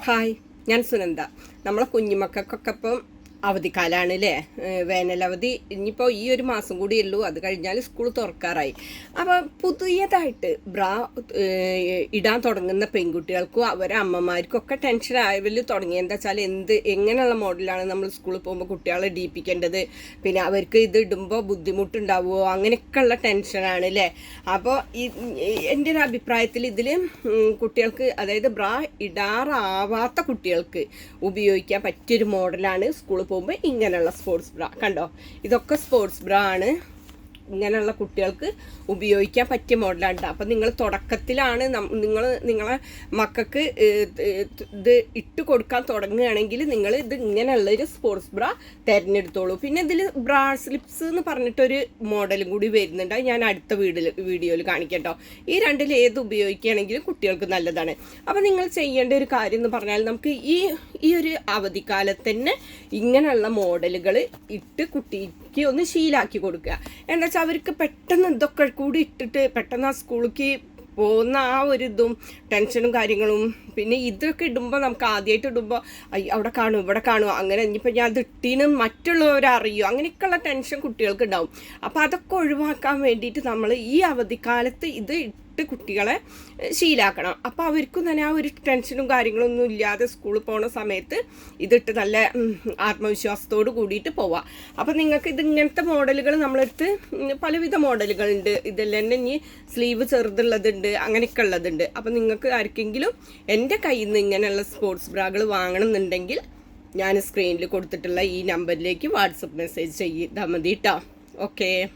Hi, ഞാൻ സുനന്ദ. നമ്മളെ കുഞ്ഞുമക്കൾക്കൊക്കെ ഇപ്പം അവധിക്കാലമാണ് അല്ലേ? വേനലവധി ഇനിയിപ്പോൾ ഈ ഒരു മാസം കൂടിയേ ഉള്ളൂ, അത് കഴിഞ്ഞാൽ സ്കൂൾ തുറക്കാറായി. അപ്പോൾ പുതിയതായിട്ട് ബ്രാ ഇടാൻ തുടങ്ങുന്ന പെൺകുട്ടികൾക്കും അവരെ അമ്മമാർക്കും ഒക്കെ ടെൻഷൻ ആയവരിൽ തുടങ്ങി. എന്താ വെച്ചാൽ എങ്ങനെയുള്ള മോഡലാണ് നമ്മൾ സ്കൂളിൽ പോകുമ്പോൾ കുട്ടികളെ ഇടിയിപ്പിക്കേണ്ടത്, പിന്നെ അവർക്ക് ഇത് ഇടുമ്പോൾ ബുദ്ധിമുട്ടുണ്ടാവുമോ, അങ്ങനെയൊക്കെയുള്ള ടെൻഷനാണ് അല്ലേ? അപ്പോൾ എൻ്റെ ഒരു അഭിപ്രായത്തിൽ ഇതിൽ കുട്ടികൾക്ക്, അതായത് ബ്രാ ഇടാറാവാത്ത കുട്ടികൾക്ക് ഉപയോഗിക്കാൻ പറ്റിയൊരു മോഡലാണ് സ്കൂളിൽ പോകുമ്പോൾ ഇങ്ങനെയുള്ള സ്പോർട്സ് ബ്രാ. കണ്ടോ, ഇതൊക്കെ സ്പോർട്സ് ബ്രാ ആണ്. ഇങ്ങനെയുള്ള കുട്ടികൾക്ക് ഉപയോഗിക്കാൻ പറ്റിയ മോഡലാണ്. അപ്പം നിങ്ങൾ തുടക്കത്തിലാണ് നിങ്ങളെ മക്കൾക്ക് ഇത് ഇട്ട് കൊടുക്കാൻ തുടങ്ങുകയാണെങ്കിൽ നിങ്ങൾ ഇത് ഇങ്ങനെയുള്ളൊരു സ്പോർട്സ് ബ്രാ തിരഞ്ഞെടുത്തോളൂ. പിന്നെ ഇതിൽ ബ്രാ സ്ലിപ്സ് എന്ന് പറഞ്ഞിട്ടൊരു മോഡലും കൂടി വരുന്നുണ്ട്, ഞാൻ അടുത്ത വീഡിയോയിൽ കാണിക്കട്ടോ. ഈ രണ്ടിൽ ഏത് ഉപയോഗിക്കുകയാണെങ്കിലും കുട്ടികൾക്ക് നല്ലതാണ്. അപ്പം നിങ്ങൾ ചെയ്യേണ്ട ഒരു കാര്യം എന്ന് പറഞ്ഞാൽ, നമുക്ക് ഈ ഒരു അവധിക്കാലത്ത് തന്നെ ഇങ്ങനെയുള്ള മോഡലുകൾ ഇട്ട് കുട്ടിക്ക് ഒന്ന് ശീലാക്കി കൊടുക്കുക. എന്താ വെച്ചാൽ അവർക്ക് പെട്ടെന്ന് ഇതൊക്കെ കൂടി ഇട്ടിട്ട് പെട്ടെന്ന് ആ സ്കൂളിലേക്ക് പോകുന്ന ആ ഒരു ഇതും ടെൻഷനും കാര്യങ്ങളും, പിന്നെ ഇതൊക്കെ ഇടുമ്പോൾ നമുക്ക് ആദ്യമായിട്ട് ഇടുമ്പോൾ അവിടെ കാണും ഇവിടെ കാണും, അങ്ങനെ ഇനിയിപ്പോൾ ഞാൻ അത് ഇട്ടീന്ന് മറ്റുള്ളവരറിയോ, അങ്ങനെയൊക്കെയുള്ള ടെൻഷൻ കുട്ടികൾക്ക് ഉണ്ടാവും. അപ്പോൾ അതൊക്കെ ഒഴിവാക്കാൻ വേണ്ടിയിട്ട് നമ്മൾ ഈ അവധിക്കാലത്ത് ഇത് കുട്ടികളെ ശീലാക്കണം. അപ്പോൾ അവർക്കും തന്നെ ആ ഒരു ടെൻഷനും കാര്യങ്ങളൊന്നും ഇല്ലാതെ സ്കൂളിൽ പോകുന്ന സമയത്ത് ഇതിട്ട് നല്ല ആത്മവിശ്വാസത്തോട് കൂടിയിട്ട് പോവാം. അപ്പോൾ നിങ്ങൾക്ക് ഇങ്ങനത്തെ മോഡലുകൾ നമ്മളെടുത്ത് പലവിധ മോഡലുകളുണ്ട്. ഇതെല്ലാം തന്നെ ഇനി സ്ലീവ് ചെറുതുള്ളതുണ്ട്, അങ്ങനെയൊക്കെ ഉള്ളതുണ്ട്. അപ്പോൾ നിങ്ങൾക്ക് ആർക്കെങ്കിലും എൻ്റെ കയ്യിൽ നിന്ന് ഇങ്ങനെയുള്ള സ്പോർട്സ് ബ്രാകൾ വാങ്ങണമെന്നുണ്ടെങ്കിൽ ഞാൻ സ്ക്രീനിൽ കൊടുത്തിട്ടുള്ള ഈ നമ്പറിലേക്ക് വാട്സപ്പ് മെസ്സേജ് ചെയ്താൽ മതി കേട്ടോ. ഓക്കേ.